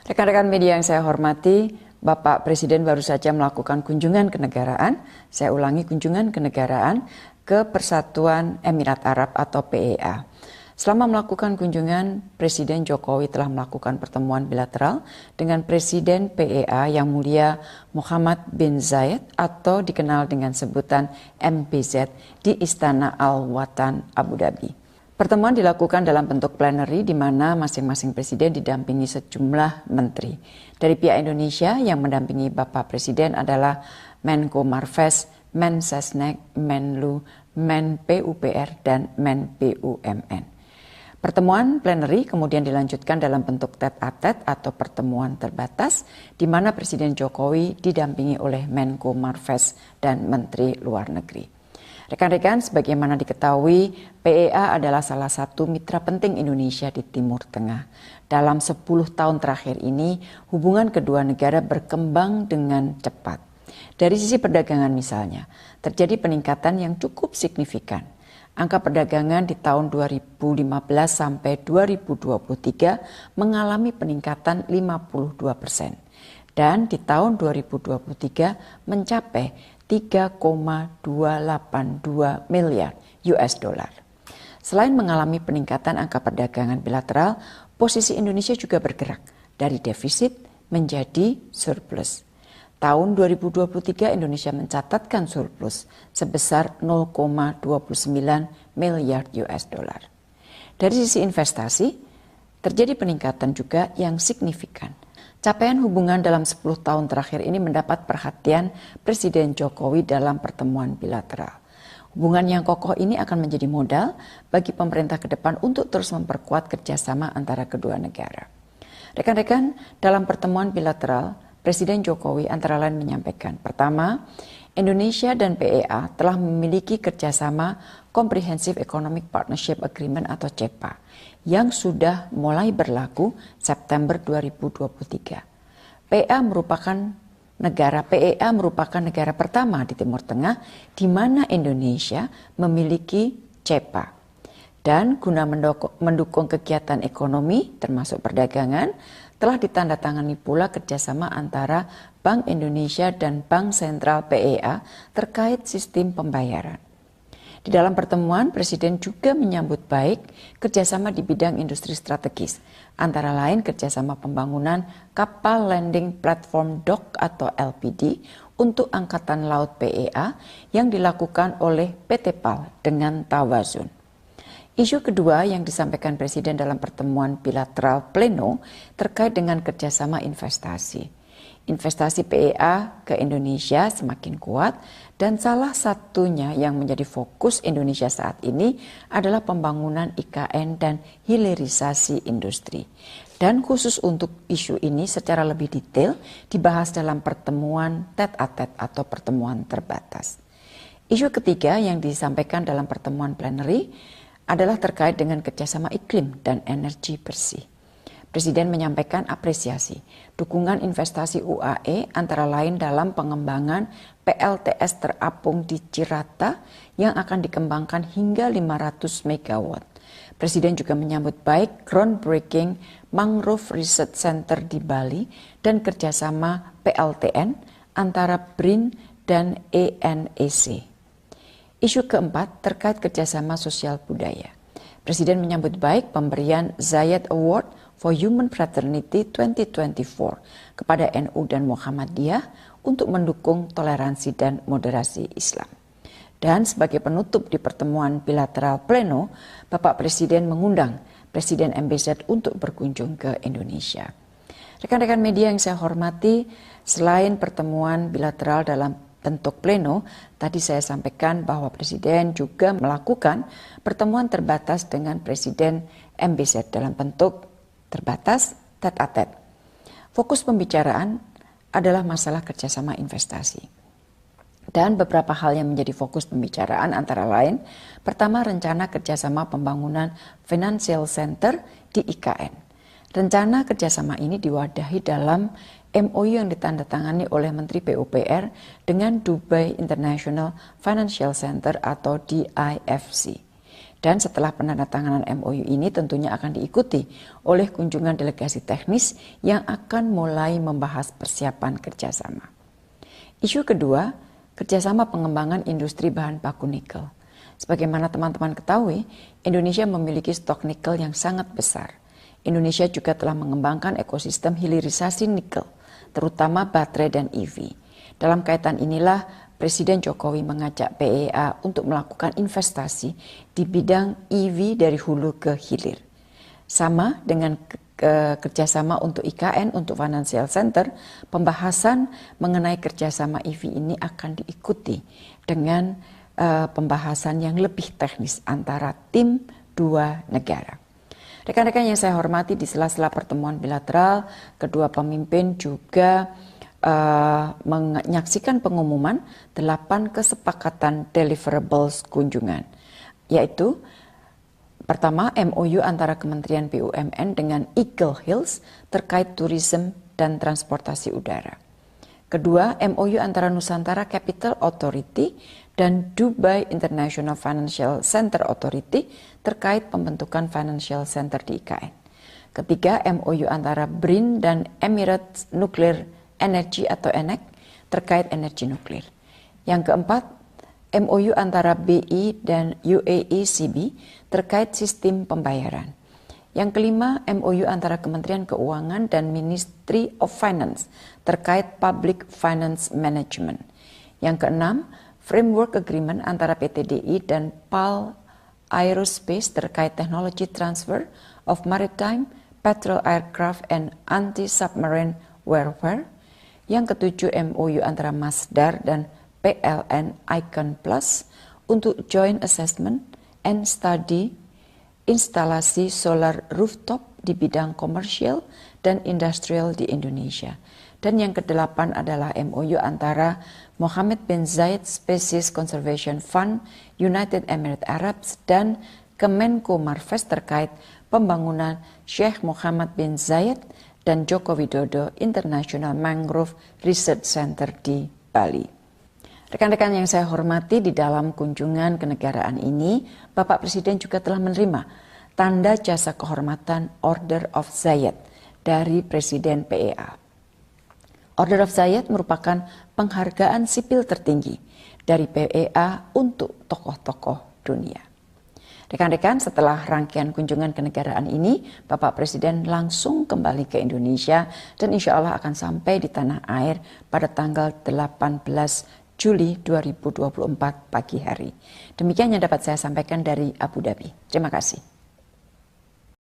Rekan-rekan media yang saya hormati, Bapak Presiden baru saja melakukan kunjungan kenegaraan, saya ulangi kunjungan kenegaraan ke Persatuan Emirat Arab atau PEA. Selama melakukan kunjungan, Presiden Jokowi telah melakukan pertemuan bilateral dengan Presiden PEA Yang Mulia Mohammed bin Zayed atau dikenal dengan sebutan MBZ di Istana Al-Watan, Abu Dhabi. Pertemuan dilakukan dalam bentuk plenary di mana masing-masing presiden didampingi sejumlah menteri. Dari pihak Indonesia yang mendampingi Bapak Presiden adalah Menko Marves, Mensesnek, Menlu, Men PUPR, dan Men BUMN. Pertemuan plenary kemudian dilanjutkan dalam bentuk tete-a-tete atau pertemuan terbatas di mana Presiden Jokowi didampingi oleh Menko Marves dan Menteri Luar Negeri. Rekan-rekan, sebagaimana diketahui, PEA adalah salah satu mitra penting Indonesia di Timur Tengah. Dalam 10 tahun terakhir ini, hubungan kedua negara berkembang dengan cepat. Dari sisi perdagangan misalnya, terjadi peningkatan yang cukup signifikan. Angka perdagangan di tahun 2015 sampai 2023 mengalami peningkatan 52%. Dan di tahun 2023 mencapai 3,282 miliar US dollar. Selain mengalami peningkatan angka perdagangan bilateral, posisi Indonesia juga bergerak dari defisit menjadi surplus. Tahun 2023 Indonesia mencatatkan surplus sebesar 0,29 miliar US dollar. Dari sisi investasi, terjadi peningkatan juga yang signifikan. Capaian hubungan dalam 10 tahun terakhir ini mendapat perhatian Presiden Jokowi dalam pertemuan bilateral. Hubungan yang kokoh ini akan menjadi modal bagi pemerintah ke depan untuk terus memperkuat kerjasama antara kedua negara. Rekan-rekan, dalam pertemuan bilateral, Presiden Jokowi antara lain menyampaikan, pertama, Indonesia dan PEA telah memiliki kerjasama Comprehensive Economic Partnership Agreement atau CEPA yang sudah mulai berlaku September 2023. PEA merupakan negara pertama di Timur Tengah di mana Indonesia memiliki CEPA. Dan guna mendukung kegiatan ekonomi termasuk perdagangan, telah ditandatangani pula kerjasama antara Bank Indonesia dan Bank Sentral PEA terkait sistem pembayaran. Di dalam pertemuan, Presiden juga menyambut baik kerjasama di bidang industri strategis, antara lain kerjasama pembangunan kapal landing platform dock atau LPD untuk Angkatan Laut PEA yang dilakukan oleh PT PAL dengan Tawazun. Isu kedua yang disampaikan Presiden dalam pertemuan bilateral pleno terkait dengan kerjasama investasi. Investasi PEA ke Indonesia semakin kuat dan salah satunya yang menjadi fokus Indonesia saat ini adalah pembangunan IKN dan hilirisasi industri. Dan khusus untuk isu ini secara lebih detail dibahas dalam pertemuan tete-a-tete atau pertemuan terbatas. Isu ketiga yang disampaikan dalam pertemuan plenary adalah terkait dengan kerjasama iklim dan energi bersih. Presiden menyampaikan apresiasi dukungan investasi UAE antara lain dalam pengembangan PLTS terapung di Cirata yang akan dikembangkan hingga 500 MW. Presiden juga menyambut baik groundbreaking Mangrove Research Center di Bali dan kerjasama PLTN antara BRIN dan ENEC. Isu keempat terkait kerjasama sosial budaya. Presiden menyambut baik pemberian Zayed Award for Human Fraternity 2024 kepada NU dan Muhammadiyah untuk mendukung toleransi dan moderasi Islam. Dan sebagai penutup di pertemuan bilateral pleno, Bapak Presiden mengundang Presiden MBZ untuk berkunjung ke Indonesia. Rekan-rekan media yang saya hormati, selain pertemuan bilateral dalam bentuk pleno, tadi saya sampaikan bahwa Presiden juga melakukan pertemuan terbatas dengan Presiden MBZ dalam bentuk terbatas tete-a-tete. Fokus pembicaraan adalah masalah kerjasama investasi. Dan beberapa hal yang menjadi fokus pembicaraan antara lain, pertama rencana kerjasama pembangunan Financial Center di IKN. Rencana kerjasama ini diwadahi dalam MOU yang ditandatangani oleh Menteri PUPR dengan Dubai International Financial Center atau DIFC. Dan setelah penandatanganan MOU ini tentunya akan diikuti oleh kunjungan delegasi teknis yang akan mulai membahas persiapan kerjasama. Isu kedua, kerjasama pengembangan industri bahan baku nikel. Sebagaimana teman-teman ketahui, Indonesia memiliki stok nikel yang sangat besar. Indonesia juga telah mengembangkan ekosistem hilirisasi nikel, terutama baterai dan EV. Dalam kaitan inilah, Presiden Jokowi mengajak PEA untuk melakukan investasi di bidang EV dari hulu ke hilir. Sama dengan kerjasama untuk IKN, untuk Financial Center, pembahasan mengenai kerjasama EV ini akan diikuti dengan pembahasan yang lebih teknis antara tim dua negara. Rekan-rekan yang saya hormati, di sela-sela pertemuan bilateral, kedua pemimpin juga menyaksikan pengumuman 8 kesepakatan deliverables kunjungan, yaitu pertama MOU antara Kementerian BUMN dengan Eagle Hills terkait tourism dan transportasi udara. Kedua, MOU antara Nusantara Capital Authority dan Dubai International Financial Center Authority terkait pembentukan Financial Center di IKN. Ketiga, MOU antara BRIN dan Emirates Nuclear Energy atau ENEC terkait energi nuklir. Yang keempat, MOU antara BI dan UAE CB terkait sistem pembayaran. Yang kelima, MOU antara Kementerian Keuangan dan Ministry of Finance terkait Public Finance Management. Yang keenam, Framework Agreement antara PT DI dan PAL Aerospace terkait Technology Transfer of Maritime, Patrol Aircraft and Anti-Submarine Warfare. Yang ketujuh, MOU antara Masdar dan PLN Icon Plus untuk Joint Assessment and Study instalasi solar rooftop di bidang komersial dan industrial di Indonesia. Dan yang kedelapan adalah MOU antara Mohammed bin Zayed Species Conservation Fund, United Emirates Arab dan Kemenko Marves terkait pembangunan Sheikh Mohammed bin Zayed dan Joko Widodo International Mangrove Research Center di Bali. Rekan-rekan yang saya hormati, di dalam kunjungan kenegaraan ini, Bapak Presiden juga telah menerima tanda jasa kehormatan Order of Zayed dari Presiden PEA. Order of Zayed merupakan penghargaan sipil tertinggi dari PEA untuk tokoh-tokoh dunia. Rekan-rekan, setelah rangkaian kunjungan kenegaraan ini, Bapak Presiden langsung kembali ke Indonesia dan insya Allah akan sampai di tanah air pada tanggal 18 Juli 2024 pagi hari. Demikian yang dapat saya sampaikan dari Abu Dhabi. Terima kasih.